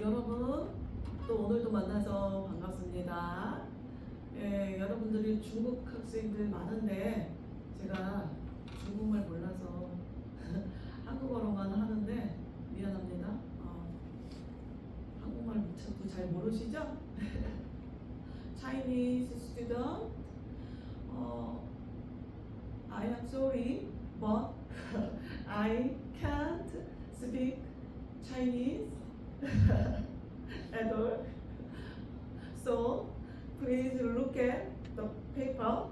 여러분, 또 오늘도 만나서 반갑습니다. 여러분들이 중국 학생들 많은데 제가 중국말 몰라서 한국어로만 하는데 미안합니다. 한국말 자꾸 잘 모르시죠? Chinese student, I am sorry, but I can't speak Chinese at all. So please look at the paper.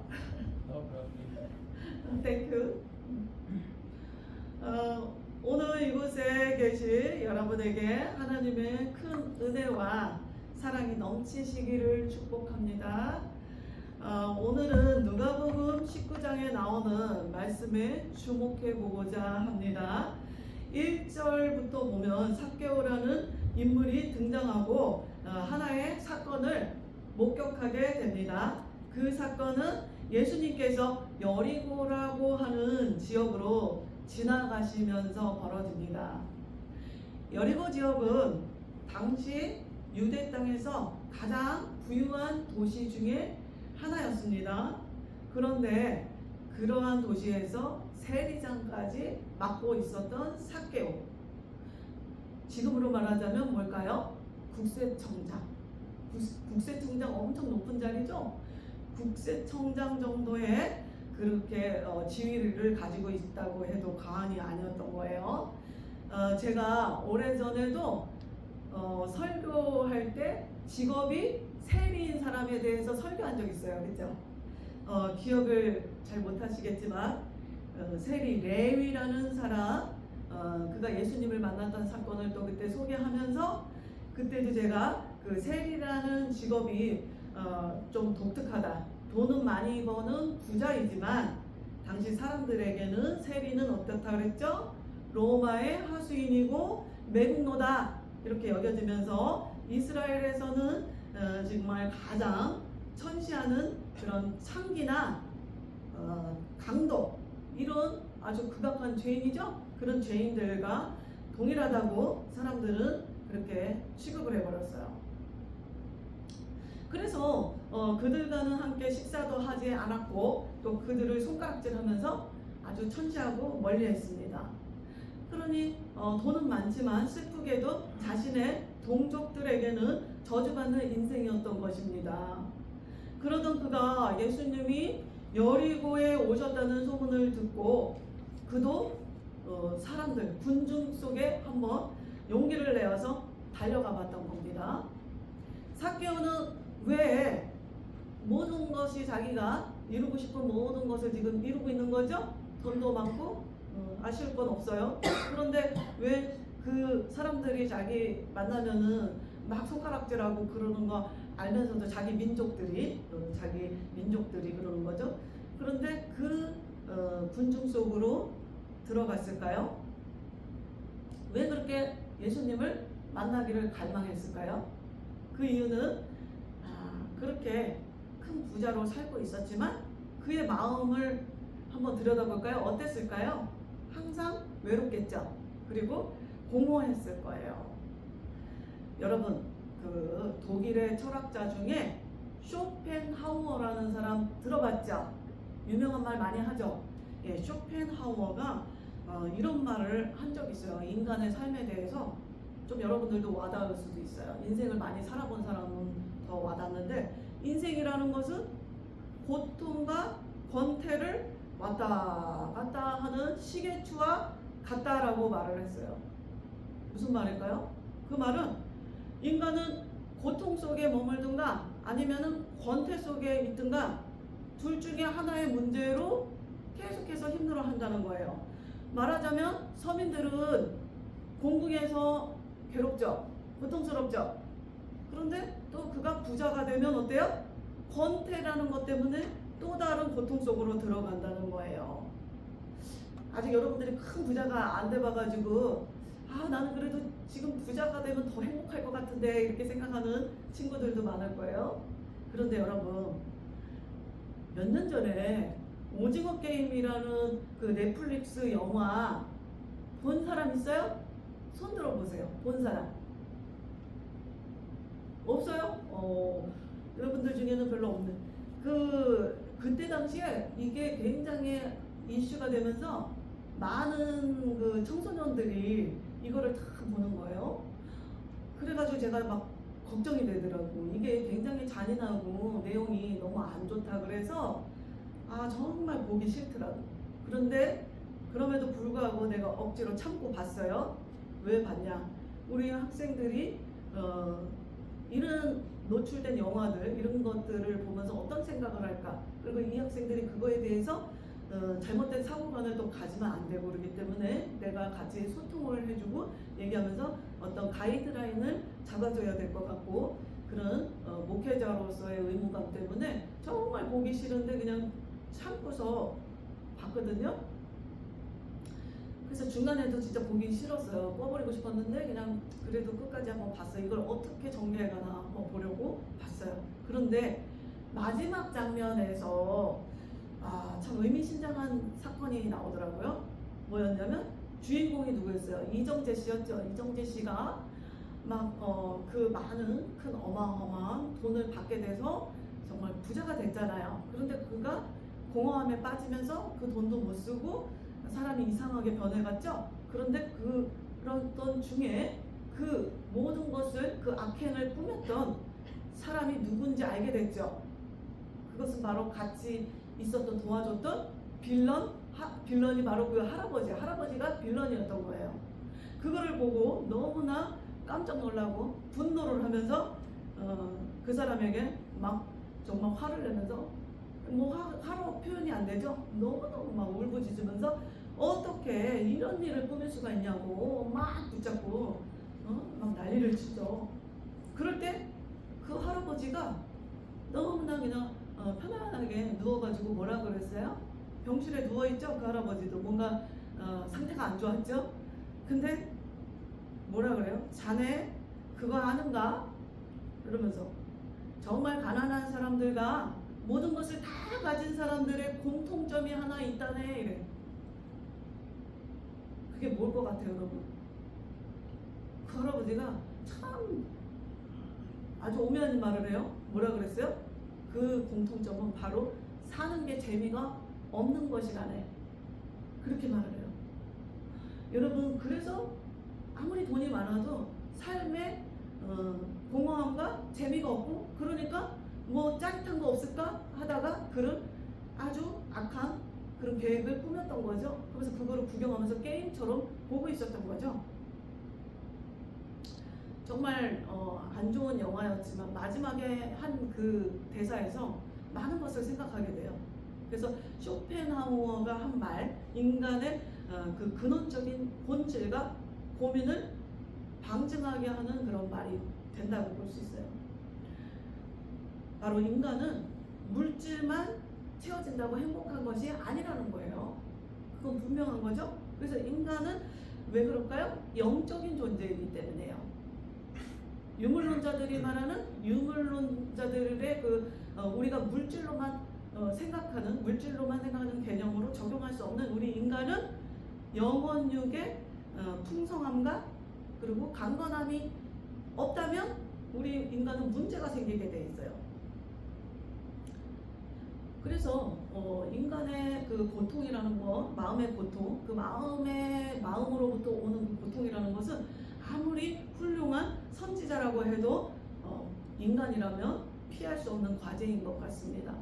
No problem. Thank you. 오늘 이곳에 계신 여러분에게 하나님의 큰 은혜와 사랑이 넘치시기를 축복합니다. 오늘은 누가복음 19장에 나오는 말씀에 주목해 보고자 합니다. 1절부터 보면 삭개오라는 인물이 등장하고 하나의 사건을 목격하게 됩니다. 그 사건은 예수님께서 여리고라고 하는 지역으로 지나가시면서 벌어집니다. 여리고 지역은 당시 유대 땅에서 가장 부유한 도시 중에 하나였습니다. 그런데 그러한 도시에서 세리장까지 맡고 있었던 삭개오, 지금으로 말하자면 뭘까요? 국세청장. 국세청장 엄청 높은 자리죠? 국세청장 정도의 그렇게 지위를 가지고 있다고 해도 과언이 아니었던 거예요. 제가 오래전에도 설교할 때 직업이 세리인 사람에 대해서 설교한 적 있어요. 그죠? 기억을 잘 못하시겠지만 세리 레위라는 사람, 그가 예수님을 만났던 사건을 또 그때 소개하면서 그때도 제가 그 세리라는 직업이 좀 독특하다. 돈은 많이 버는 부자이지만 당시 사람들에게는 세리는 어떻다 그랬죠? 로마의 하수인이고 매국노다 이렇게 여겨지면서 이스라엘에서는 정말 가장 천시하는 그런 창기나 강도, 이런 아주 극악한 죄인이죠. 그런 죄인들과 동일하다고 사람들은 그렇게 취급을 해버렸어요. 그래서 그들과는 함께 식사도 하지 않았고 또 그들을 손가락질하면서 아주 천시하고 멀리했습니다. 그러니 돈은 많지만 슬프게도 자신의 동족들에게는 저주받는 인생이었던 것입니다. 그러던 그가 예수님이 여리고에 오셨다는 소문을 듣고 그도 사람들, 군중 속에 한번 용기를 내어서 달려가 봤던 겁니다. 삭개오는 왜 모든 것이 자기가 이루고 싶은 모든 것을 지금 이루고 있는 거죠? 돈도 많고 아쉬울 건 없어요. 그런데 왜 그 사람들이 자기 만나면은 막 손가락질하고 그러는 거 알면서도 자기 민족들이 그러는 거죠. 그런데 그 군중 속으로 들어갔을까요? 왜 그렇게 예수님을 만나기를 갈망했을까요? 그 이유는 그렇게 큰 부자로 살고 있었지만 그의 마음을 한번 들여다볼까요? 어땠을까요? 항상 외롭겠죠. 그리고 공허했을 거예요. 여러분, 그 독일의 철학자 중에 쇼펜하우어라는 사람 들어봤죠? 유명한 말 많이 하죠. 예, 쇼펜하우어가 이런 말을 한 적이 있어요. 인간의 삶에 대해서 좀 여러분들도 와닿을 수도 있어요. 인생을 많이 살아본 사람은 더 와닿는데, 인생이라는 것은 고통과 권태를 왔다 갔다 하는 시계추와 같다라고 말을 했어요. 무슨 말일까요? 그 말은 인간은 고통 속에 머물든가 아니면은 권태 속에 있든가 둘 중에 하나의 문제로 계속해서 힘들어 한다는 거예요. 말하자면 서민들은 공궁에서 괴롭죠. 고통스럽죠. 그런데 또 그가 부자가 되면 어때요? 권태라는 것 때문에 또 다른 고통 속으로 들어간다는 거예요. 아직 여러분들이 큰 부자가 안 돼봐가지고 나는 그래도 지금 부자가 되면 더 행복할 것 같은데 이렇게 생각하는 친구들도 많을 거예요. 그런데 여러분, 몇 년 전에 오징어 게임이라는 그 넷플릭스 영화 본 사람 있어요? 손 들어보세요. 본 사람. 없어요? 여러분들 중에는 별로 없는. 그때 당시에 이게 굉장히 이슈가 되면서 많은 그 청소년들이 이거를 다 보는 거예요. 그래가지고 제가 막 걱정이 되더라고. 이게 굉장히 잔인하고 내용이 너무 안 좋다 그래서 정말 보기 싫더라고. 그런데 그럼에도 불구하고 내가 억지로 참고 봤어요. 왜 봤냐? 우리 학생들이 이런 노출된 영화들 이런 것들을 보면서 어떤 생각을 할까? 그리고 이 학생들이 그거에 대해서 잘못된 사고관을 또 가지면 안 되고 그러기 때문에 내가 같이 소통을 해주고 얘기하면서 어떤 가이드라인을 잡아줘야 될 것 같고 그런 목회자로서의 의무감 때문에 정말 보기 싫은데 그냥 참고서 봤거든요. 그래서 중간에도 진짜 보기 싫었어요. 꺼버리고 싶었는데 그냥 그래도 끝까지 한번 봤어요. 이걸 어떻게 전개해가나 한번 보려고 봤어요. 그런데 마지막 장면에서 참 의미심장한 사건이 나오더라고요. 뭐였냐면 주인공이 누구였어요? 이정재 씨였죠. 이정재 씨가 막 그 많은 큰 어마어마한 돈을 받게 돼서 정말 부자가 됐잖아요. 그런데 그가 공허함에 빠지면서 그 돈도 못 쓰고 사람이 이상하게 변해갔죠. 그런데 그런 중에 그 모든 것을 그 악행을 꾸몄던 사람이 누군지 알게 됐죠. 그것은 바로 같이 있었던 도와줬던 빌런이 바로 그 할아버지가 빌런이었던 거예요. 그거를 보고 너무나 깜짝 놀라고 분노를 하면서 그 사람에게 막 정말 화를 내면서 화로 표현이 안 되죠. 너무너무 막 울부짖으면서 어떻게 이런 일을 꾸밀 수가 있냐고 막 붙잡고 막 난리를 치죠. 그럴 때 그 할아버지가 너무나 그냥 편안하게 누워가지고 뭐라 그랬어요? 병실에 누워있죠. 그 할아버지도 뭔가 상태가 안 좋았죠. 근데 뭐라 그래요? 자네 그거 아는가? 이러면서 정말 가난한 사람들과 모든 것을 다 가진 사람들의 공통점이 하나 있다네 이래. 그게 뭘 것 같아요 여러분? 그 할아버지가 참 아주 오묘한 말을 해요. 뭐라 그랬어요? 그 공통점은 바로 사는 게 재미가 없는 것이라네. 그렇게 말을 해요. 여러분 그래서 아무리 돈이 많아도 삶에 공허함과 재미가 없고 그러니까 뭐 짜릿한 거 없을까 하다가 그런 아주 악한 그런 계획을 꾸몄던 거죠. 그래서 그거를 구경하면서 게임처럼 보고 있었던 거죠. 정말 안 좋은 영화였지만 마지막에 한 그 대사에서 많은 것을 생각하게 돼요. 그래서 쇼펜하우어가 한 말, 인간의 그 근원적인 본질과 고민을 방증하게 하는 그런 말이 된다고 볼 수 있어요. 바로 인간은 물질만 채워진다고 행복한 것이 아니라는 거예요. 그건 분명한 거죠. 그래서 인간은 왜 그럴까요? 영적인 존재이기 때문에요. 유물론자들이 말하는 유물론자들의 우리가 물질로만 생각하는 개념으로 적용할 수 없는 우리 인간은 영혼육의 풍성함과 그리고 강건함이 없다면 우리 인간은 문제가 생기게 돼 있어요. 그래서 인간의 그 고통이라는 것, 마음의 고통, 그 마음으로부터 오는 그 고통이라는 것은 아무리 훌륭한 선지자라고 해도 인간이라면 피할 수 없는 과제인 것 같습니다.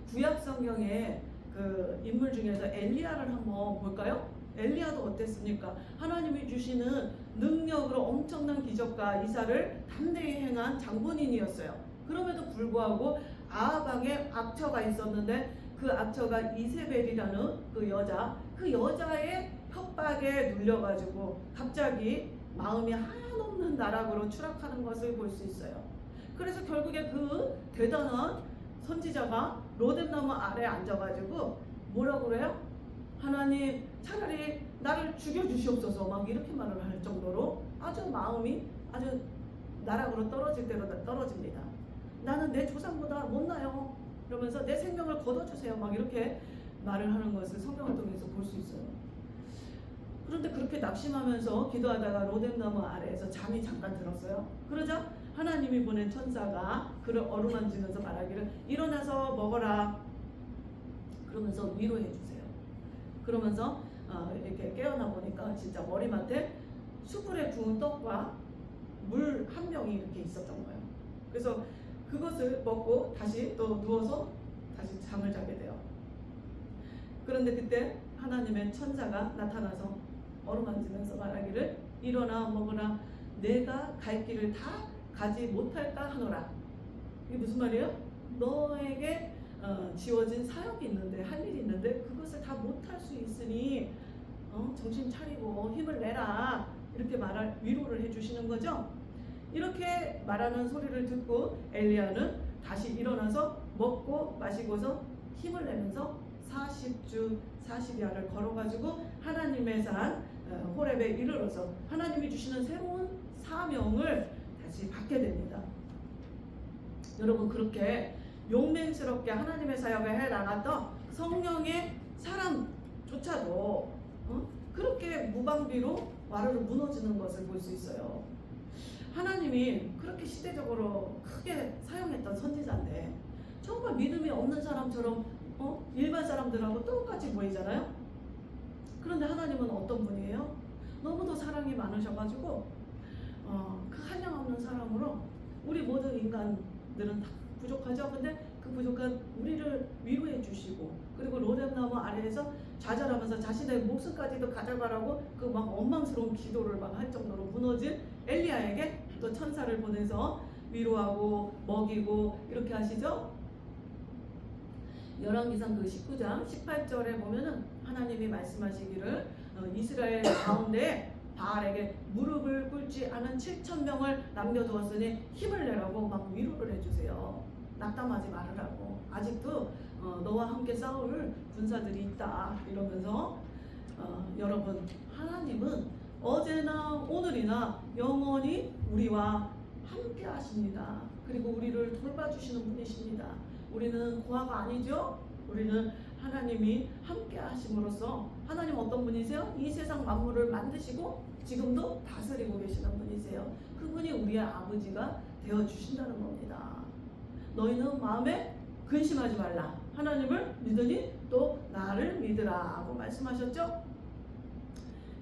구약 성경의 그 인물 중에서 엘리야를 한번 볼까요? 엘리야도 어땠습니까? 하나님이 주시는 능력으로 엄청난 기적과 이사를 담대히 행한 장본인이었어요. 그럼에도 불구하고 아합 왕에 악처가 있었는데 그 악처가 이세벨이라는 그 여자의 협박에 눌려가지고 갑자기 마음이 한없는 나락으로 추락하는 것을 볼 수 있어요. 그래서 결국에 그 대단한 선지자가 로뎀나무 아래에 앉아가지고 뭐라고 그래요? 하나님 차라리 나를 죽여주시옵소서 막 이렇게 말을 할 정도로 아주 마음이 아주 나락으로 떨어질 대로 떨어집니다. 나는 내 조상보다 못나요. 그러면서 내 생명을 걷어주세요. 막 이렇게 말을 하는 것을 성경을 통해서 볼 수 있어요. 그런데 그렇게 낙심하면서 기도하다가 로뎀나무 아래에서 잠이 잠깐 들었어요. 그러자 하나님이 보낸 천사가 그를 어루만지면서 말하기를 일어나서 먹어라. 그러면서 위로해 주세요. 그러면서 이렇게 깨어나 보니까 진짜 머리맡에 숯불에 구운 떡과 물 한 병이 이렇게 있었던 거예요. 그래서 그것을 먹고 다시 또 누워서 다시 잠을 자게 돼요. 그런데 그때 하나님의 천사가 나타나서 어루만지면서 말하기를 일어나 먹으라. 내가 갈 길을 다 가지 못할까 하노라. 이게 무슨 말이에요? 너에게 지워진 사역이 있는데, 할 일이 있는데 그것을 다 못할 수 있으니 정신 차리고 힘을 내라. 이렇게 위로를 해주시는 거죠. 이렇게 말하는 소리를 듣고 엘리야는 다시 일어나서 먹고 마시고서 힘을 내면서 40주 40야를 걸어가지고 하나님의 산 호렙에 이르러서 하나님이 주시는 새로운 사명을 다시 받게 됩니다. 여러분, 그렇게 용맹스럽게 하나님의 사역을 해나갔던 성령의 사람조차도 그렇게 무방비로 와르르 무너지는 것을 볼 수 있어요. 하나님이 그렇게 시대적으로 크게 사용했던 선지자인데 정말 믿음이 없는 사람처럼 일반 사람들하고 똑같이 보이잖아요. 그런데 하나님은 어떤 분이에요? 너무도 사랑이 많으셔가지고 그 한량없는 사랑으로 우리 모든 인간들은 다 부족하죠. 근데 그 부족한 우리를 위로해 주시고, 그리고 로뎀나무 아래에서 좌절하면서 자신의 목숨까지도 가져가라고 그 막 원망스러운 기도를 막 할 정도로 무너진 엘리야에게 또 천사를 보내서 위로하고 먹이고 이렇게 하시죠. 열왕기상 그 19장 18절에 보면은 하나님이 말씀하시기를 이스라엘 가운데 바알에게 무릎을 꿇지 않은 7,000명을 남겨두었으니 힘을 내라고 막 위로를 해주세요. 낙담하지 말으라고. 아직도 너와 함께 싸울 군사들이 있다 이러면서 여러분, 하나님은 어제나 오늘이나 영원히 우리와 함께 하십니다. 그리고 우리를 돌봐주시는 분이십니다. 우리는 고아가 아니죠. 우리는 하나님이 함께 하심으로써, 하나님 어떤 분이세요? 이 세상 만물을 만드시고 지금도 다스리고 계시는 분이세요. 그분이 우리의 아버지가 되어주신다는 겁니다. 너희는 마음에 근심하지 말라. 하나님을 믿으니 또 나를 믿으라 하고 말씀하셨죠.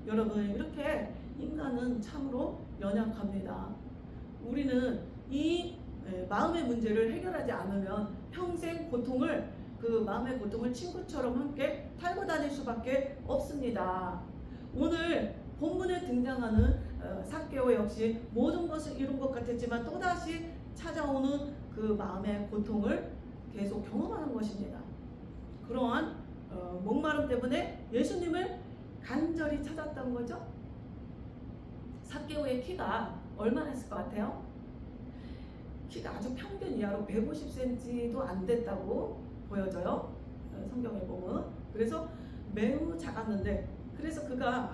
여러분, 이렇게 인간은 참으로 연약합니다. 우리는 이 마음의 문제를 해결하지 않으면 평생 그 마음의 고통을 친구처럼 함께 탈고 다닐 수밖에 없습니다. 오늘 본문에 등장하는 삭개오 역시 모든 것을 이룬 것 같았지만 또다시 찾아오는 그 마음의 고통을 계속 경험하는 것입니다. 그러한 목마름 때문에 예수님을 간절히 찾았던 거죠. 삭개오의 키가 얼마나 했을 것 같아요? 키가 아주 평균 이하로 150cm도 안 됐다고 보여져요. 성경에 보면. 그래서 매우 작았는데, 그래서 그가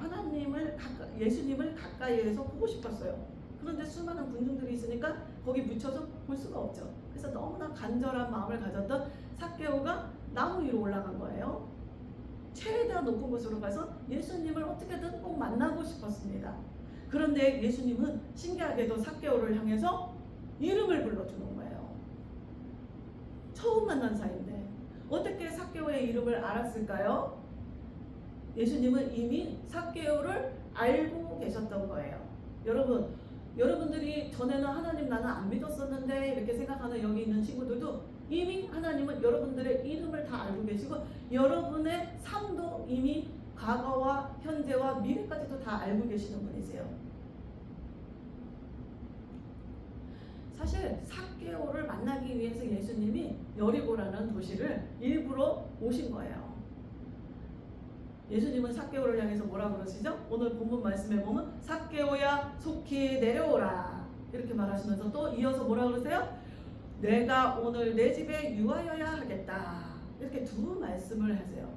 예수님을 가까이에서 보고 싶었어요. 그런데 수많은 군중들이 있으니까 거기 묻혀서 볼 수가 없죠. 그래서 너무나 간절한 마음을 가졌던 삭개오가 나무 위로 올라간 거예요. 최대한 높은 곳으로 가서 예수님을 어떻게든 꼭 만나고 싶었습니다. 그런데 예수님은 신기하게도 삭개오를 향해서 이름을 불러주는 거예요. 처음 만난 사이인데 어떻게 삭개오의 이름을 알았을까요? 예수님은 이미 삭개오를 알고 계셨던 거예요. 여러분들이 전에는 하나님 나는 안 믿었었는데 이렇게 생각하는 여기 있는 친구들도 이미 하나님은 여러분들의 이름을 다 알고 계시고 여러분의 삶도 이미 과거와 현재와 미래까지도 다 알고 계시는 분이세요. 사실 삭개오를 만나기 위해서 예수님이 여리고라는 도시를 일부러 오신 거예요. 예수님은 삭개오를 향해서 뭐라 그러시죠? 오늘 본문 말씀에 보면 삭개오야 속히 내려오라 이렇게 말하시면서 또 이어서 뭐라 그러세요? 내가 오늘 내 집에 유하여야 하겠다 이렇게 두 말씀을 하세요.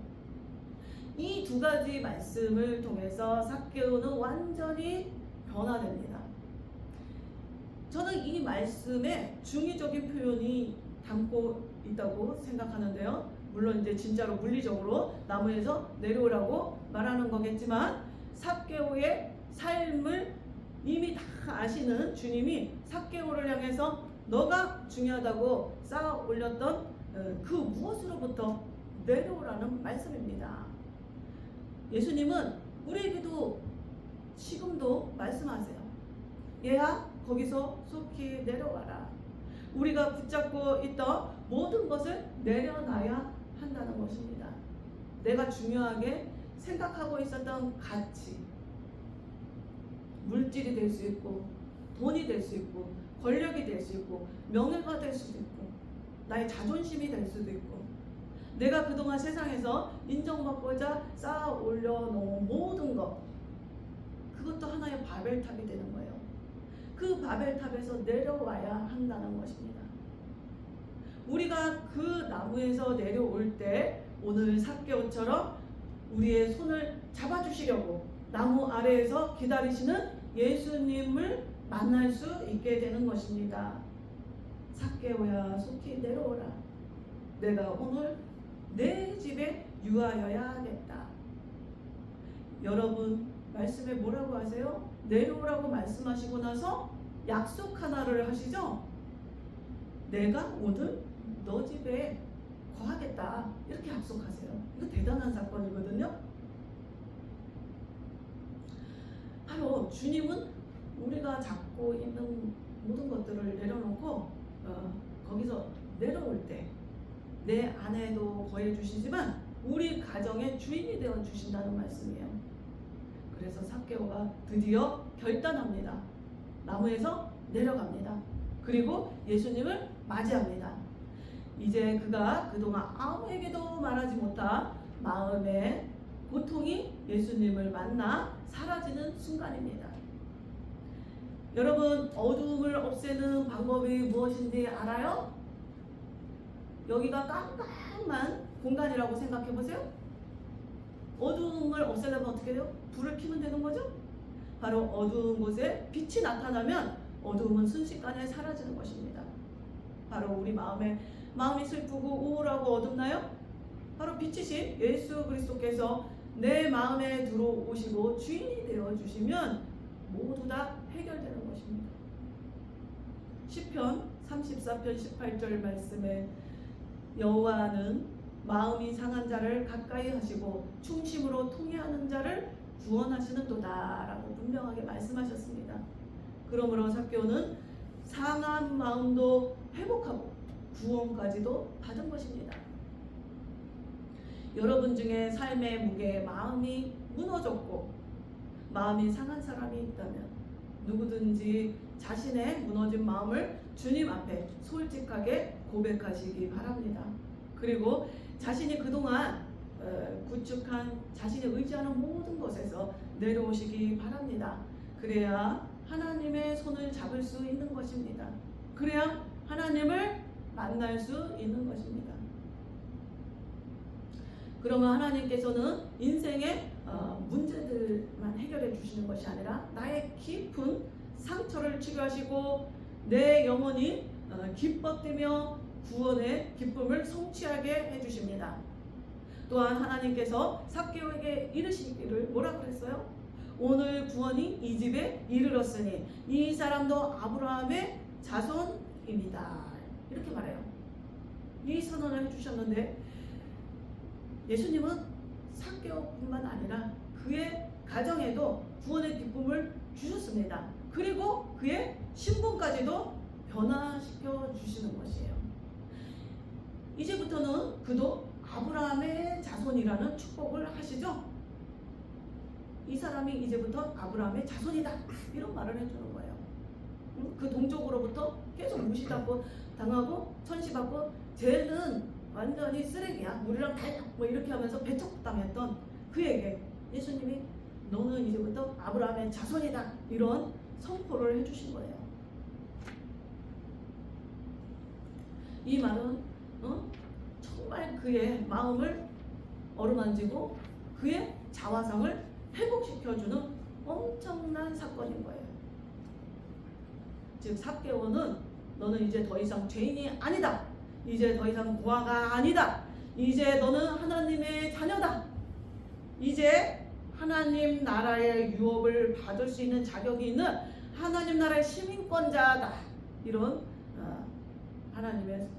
이 두 가지 말씀을 통해서 삭개오는 완전히 변화됩니다. 저는 이 말씀에 중의적인 표현이 담고 있다고 생각하는데요. 물론 이제 진짜로 물리적으로 나무에서 내려오라고 말하는 거겠지만 삭개오의 삶을 이미 다 아시는 주님이 삭개오를 향해서 너가 중요하다고 쌓아 올렸던 그 무엇으로부터 내려오라는 말씀입니다. 예수님은 우리에게도 지금도 말씀하세요. 얘야, 거기서 속히 내려와라. 우리가 붙잡고 있던 모든 것을 내려놔야 한다는 것입니다. 내가 중요하게 생각하고 있었던 가치, 물질이 될 수 있고, 돈이 될 수 있고, 권력이 될 수 있고, 명예가 될 수도 있고, 나의 자존심이 될 수도 있고, 내가 그동안 세상에서 인정받고자 쌓아 올려놓은 모든 것, 그것도 하나의 바벨탑이 되는 거예요. 그 바벨탑에서 내려와야 한다는 것입니다. 우리가 그 나무에서 내려올 때 오늘 삭개오처럼 우리의 손을 잡아주시려고 나무 아래에서 기다리시는 예수님을 만날 수 있게 되는 것입니다. 삭개오야, 속히 내려오라. 내가 오늘 내 집에 유하여야겠다. 여러분 말씀에 뭐라고 하세요? 내려오라고 말씀하시고 나서 약속 하나를 하시죠? 내가 오늘 너 집에 거하겠다. 이렇게 약속하세요. 이거 대단한 사건이거든요. 바로 주님은 우리가 잡고 있는 모든 것들을 내려놓고 거기서 내려올 때 내 안에도 거해 주시지만 우리 가정의 주인이 되어 주신다는 말씀이에요. 그래서 삭개오가 드디어 결단합니다. 나무에서 내려갑니다. 그리고 예수님을 맞이합니다. 이제 그가 그동안 아무에게도 말하지 못한 마음의 고통이 예수님을 만나 사라지는 순간입니다. 여러분, 어두움을 없애는 방법이 무엇인지 알아요? 여기가 깜깜한 공간이라고 생각해 보세요. 어두움을 없애려면 어떻게 돼요? 불을 켜면 되는 거죠? 바로 어두운 곳에 빛이 나타나면 어두움은 순식간에 사라지는 것입니다. 바로 우리 마음이 슬프고 우울하고 어둡나요? 바로 빛이신 예수 그리스도께서 내 마음에 들어오시고 주인이 되어주시면 모두 다 해결되는 것입니다. 시편 34편 18절 말씀에 여호와는 마음이 상한 자를 가까이 하시고 충심으로 통회하는 자를 구원하시는도다 라고 분명하게 말씀하셨습니다. 그러므로 삭개오는 상한 마음도 회복하고 구원까지도 받은 것입니다. 여러분 중에 삶의 무게에 마음이 무너졌고 마음이 상한 사람이 있다면 누구든지 자신의 무너진 마음을 주님 앞에 솔직하게 고백하시기 바랍니다. 그리고 자신이 그동안 구축한 자신이 의지하는 모든 것에서 내려오시기 바랍니다. 그래야 하나님의 손을 잡을 수 있는 것입니다. 그래야 하나님을 만날 수 있는 것입니다. 그러면 하나님께서는 인생의 문제들만 해결해 주시는 것이 아니라 나의 깊은 상처를 치유하시고 내 영혼이 기뻐뜨며 구원의 기쁨을 성취하게 해주십니다. 또한 하나님께서 삭개오에게 이르시기를 뭐라고 그랬어요? 오늘 구원이 이 집에 이르렀으니 이 사람도 아브라함의 자손입니다. 이렇게 말해요. 이 선언을 해주셨는데 예수님은 삭개오뿐만 아니라 그의 가정에도 구원의 기쁨을 주셨습니다. 그리고 그의 신분까지도 변화시켜 주시는 것이에요. 이제부터는 그도 아브라함의 자손이라는 축복을 하시죠. 이 사람이 이제부터 아브라함의 자손이다 이런 말을 해주는 거예요. 그 동족으로부터 계속 무시받고 당하고 천시받고 쟤는 완전히 쓰레기야, 우리랑 달라 뭐 이렇게 하면서 배척당했던 그에게 예수님이 너는 이제부터 아브라함의 자손이다 이런 선포를 해주신 거예요. 이 말은 정말 그의 마음을 어루만지고 그의 자화상을 회복시켜주는 엄청난 사건인 거예요. 즉 삭개오는 너는 이제 더 이상 죄인이 아니다. 이제 더 이상 고아가 아니다. 이제 너는 하나님의 자녀다. 이제 하나님 나라의 유업을 받을 수 있는 자격이 있는 하나님 나라의 시민권자다. 이런 하나님의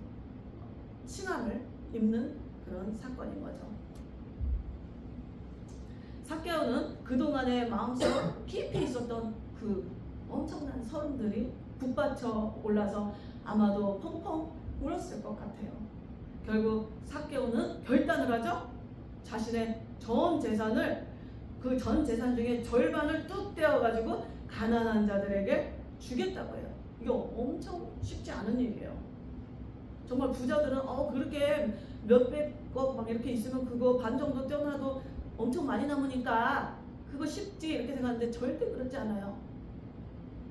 칭함을 입는 그런 사건인 거죠. 삭개오는 그동안에 마음속 깊이 있었던 그 엄청난 서름들이 북받쳐 올라서 아마도 펑펑 울었을 것 같아요. 결국 삭개오는 결단을 하죠. 자신의 전 재산을, 그 전 재산 중에 절반을 뚝 떼어가지고 가난한 자들에게 주겠다고 해요. 이거 엄청 쉽지 않은 일이에요. 정말 부자들은 그렇게 몇백억 막 이렇게 있으면 그거 반 정도 떼어놔도 엄청 많이 남으니까 그거 쉽지 이렇게 생각하는데 절대 그렇지 않아요.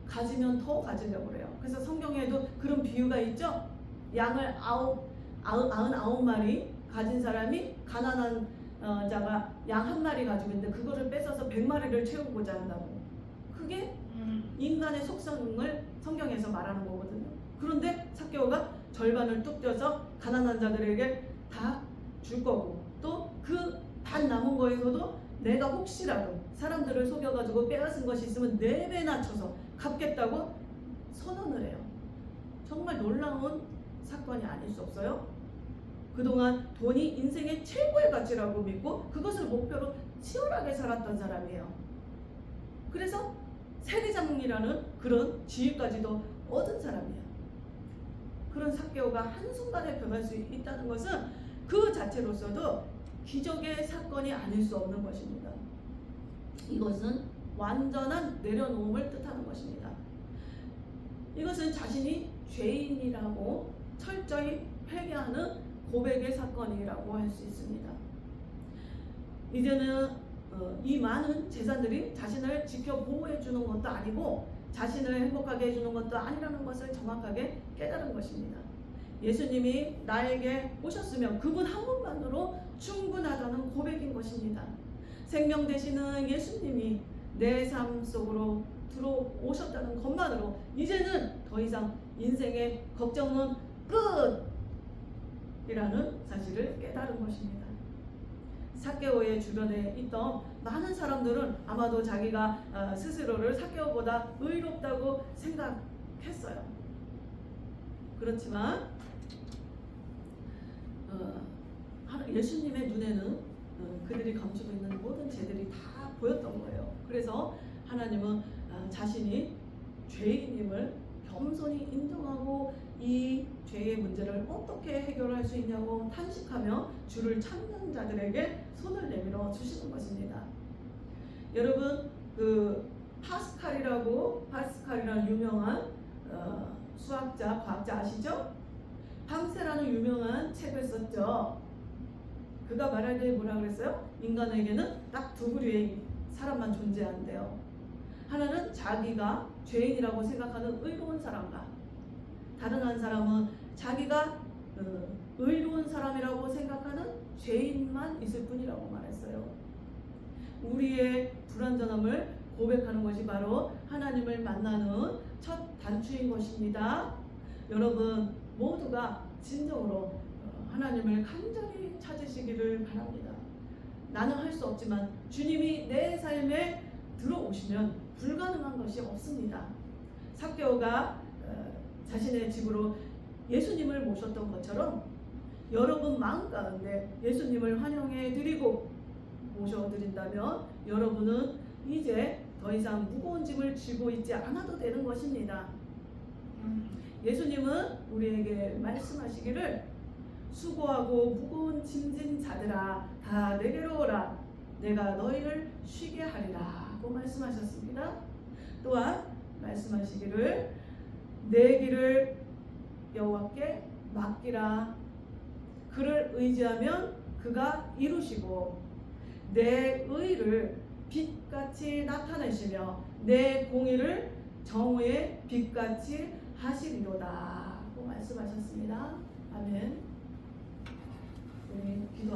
가지면 더 가지려고 그래요. 그래서 성경에도 그런 비유가 있죠. 양을 99마리 가진 사람이 가난한 자가 양 한 마리 가지고 있는데 그거를 뺏어서 100마리를 채우고자 한다고. 그게 인간의 속성을 성경에서 말하는 거거든요. 그런데 삭개오가 절반을 뚝 떼어서 가난한 자들에게 다 줄 거고, 또 그 반 남은 거에서도 내가 혹시라도 사람들을 속여가지고 빼앗은 것이 있으면 4배나 쳐서 갚겠다고 선언을 해요. 정말 놀라운 사건이 아닐 수 없어요. 그동안 돈이 인생의 최고의 가치라고 믿고 그것을 목표로 치열하게 살았던 사람이에요. 그래서 세리장이라는 그런 지위까지도 얻은 사람이에요. 그런 삭개오가 한순간에 변할 수 있다는 것은 그 자체로서도 기적의 사건이 아닐 수 없는 것입니다. 이것은 완전한 내려놓음을 뜻하는 것입니다. 이것은 자신이 죄인이라고 철저히 회개하는 고백의 사건이라고 할 수 있습니다. 이제는 이 많은 재산들이 자신을 지켜 보호해 주는 것도 아니고 자신을 행복하게 해주는 것도 아니라는 것을 정확하게 깨달은 것입니다. 예수님이 나에게 오셨으면 그분 한 분만으로 충분하다는 고백인 것입니다. 생명 되시는 예수님이 내 삶 속으로 들어오셨다는 것만으로 이제는 더 이상 인생의 걱정은 끝이라는 사실을 깨달은 것입니다. 삭개오의 주변에 있던 많은 사람들은 아마도 자기가 스스로를 삭개오보다 의롭다고 생각했어요. 그렇지만 예수님의 눈에는 그들이 감추고 있는 모든 죄들이 다 보였던 거예요. 그래서 하나님은 자신이 죄인임을 겸손히 인정하고 이 죄의 문제를 어떻게 해결할 수 있냐고 탄식하며 주를 찾는 자들에게 손을 내밀어 주시는 것입니다. 여러분, 그 파스칼이라는 유명한 수학자, 과학자 아시죠? 함세라는 유명한 책을 썼죠. 그가 말할 때 뭐라 그랬어요? 인간에게는 딱 두 부류의 사람만 존재한대요. 하나는 자기가 죄인이라고 생각하는 의로운 사람과, 다른 한 사람은 자기가 의로운 사람이라고 생각하는 죄인만 있을 뿐이라고 말했어요. 우리의 불완전함을 고백하는 것이 바로 하나님을 만나는 첫 단추인 것입니다. 여러분 모두가 진정으로 하나님을 간절히 찾으시기를 바랍니다. 나는 할 수 없지만 주님이 내 삶에 들어오시면 불가능한 것이 없습니다. 삭개오가 자신의 집으로 예수님을 모셨던 것처럼 여러분 마음 가운데 예수님을 환영해 드리고 모셔드린다면 여러분은 이제 더 이상 무거운 짐을 쥐고 있지 않아도 되는 것입니다. 예수님은 우리에게 말씀하시기를 수고하고 무거운 짐진 자들아 다 내게로 오라 내가 너희를 쉬게 하리라 고 말씀하셨습니다. 또한 말씀하시기를 내 길을 여호와께 맡기라 그를 의지하면 그가 이루시고 내 의를 빛같이 나타내시며 내 공의를 정오의 빛같이 하시리로다 고 말씀하셨습니다. 아멘. 우리 기도